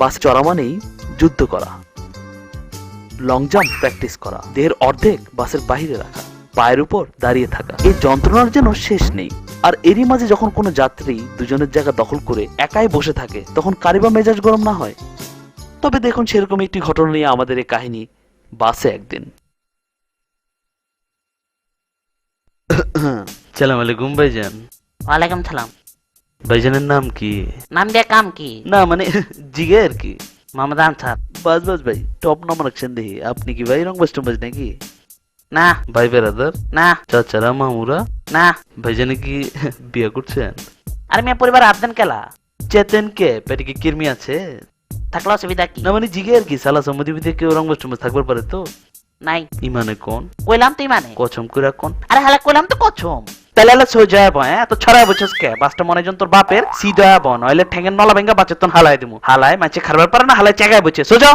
বাস চড়া মানেই যুদ্ধ করা, লং জাম্প প্র্যাকটিস করা, দেহের অর্ধেক বাসের বাইরে রাখা, পায়ের উপর দাঁড়িয়ে থাকা, এই যন্ত্রণার যেন শেষ নেই। আর এরই মাঝে যখন কোনো যাত্রী দুজনের জায়গা দখল করে একাই বসে থাকে, তখন কারি বা মেজাজ গরম না হয়? তবে দেখুন, সেরকম একটি ঘটনা নিয়ে আমাদের এই কাহিনী। বাসে একদিন সালাম আলাইকুম ভাইজান। ওয়ালাইকুম সালাম। ভাইজানের নাম কি? নাম দিয়ে কাম কি? না মানে জিগে আর কি। মোহাম্মদ আনসার। বাস বাস ভাই, টপ নাম রাখছেন দেখি। আপনি কি ভাই রংবাজ টংবাজ নাকি? না ভাই বেরাদার? না চাচারা মামুরা? না। ভাইজানে কি বিয়ে করছেন? আর মেয়ে পরিবার আবদান কেলা চেতেন কে? পেটে কি কিরমি আছে? থাকলে অসুবিধা কি? না মানে জিগে আর কি। সালা সম্মতি বিধে কেউ রংবাজ টংবাজ থাকবার পারে তো? নাই। ইমানে কোন? কইলাম তুই মানে কচম করে কোন? আরে হালা কইলাম তো কছম। তাহলে আলা সোজা হ্যাঁ তো ছড়াই বলছিস কে? বাসটা মনে জন তোর বাপের সিধা বন নইলে ঠেঙ্গের নলা ভেঙ্গা বাচ্চা তন হালাই দিমু। হালাই মাছে খারবার পারে না, হালাই চাগায় বলছে সোজা।